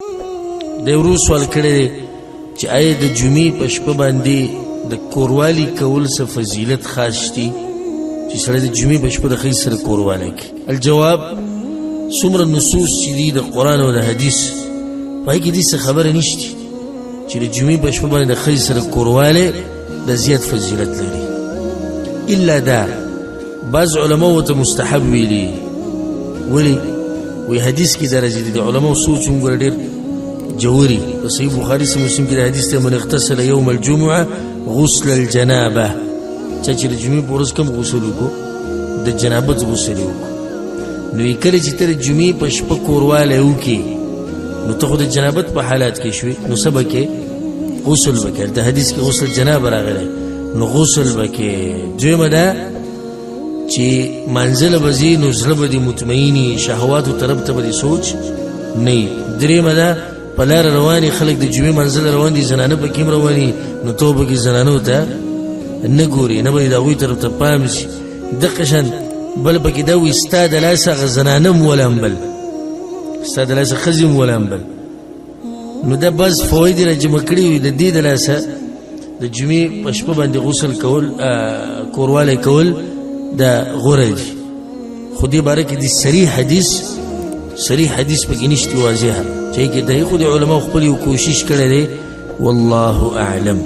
د ورو سوال کړی دی چې آیا د جمعې په شپه باندې د کوروالي کول څه فضیلت خاص شته چې سړی د جمعې په شپه د ښځې سره کوروالی کوي؟ الجواب، څومره نصوص چې دي د قرآن او د حدیث په هغې کې دې څه خبره نشته چې د جمعې په شپه باندې د ښځې سره کوروالی د زیات فضیلت لري. الا دا بعض علماء ورته مستحب ویلي. ولې؟ وی حدیث کې درجې دي د علماء سوچ هم ګوره ډېر جووري. په صحیح بخاري سه مسلم کې د حدیث ته من اغتسل یوم الجمعه غسل الجنابه، چا چې د جمعې په ورځ کوم غسل وکړو؟ د جنابت غسل وکړو. نو یې کله چې ته د جمعې په شپه کوروالی وکړې نو ته خو د جنابت په حالات کې شوې، نو څه به کې؟ غسل به کې. د حدیث کې غسل جنابه راغلی، نو غسل به کې. دویمه ده چې منزله به ځي نو زړه به دې مطمئني، شهواتو طرف ته به دې سوچ نه وي. درېیمه ده په لاره روانې خلک د جمعې منزله روان دي، زنانه پکې هم رواني، نو ته پکې زنانو ته نه ګورې، نه به دې د هغوی طرف ته پام شي. دقه شان بل پکې دا وي ستا د لاسه هغه زنانه هم ولامبل، ستا د لاسه ښځې هم ولامبل. نو دا بعض فوایدې را جمع کړي وي د دې د لاسه د جمعې په شپه باندې غسل کول، کوروالی کول دا غوره دي. خو دې باره کې د صریح حدیث پکې نشته واضحه، چې کې د علماء خپل کوشش کړی دی. والله اعلم.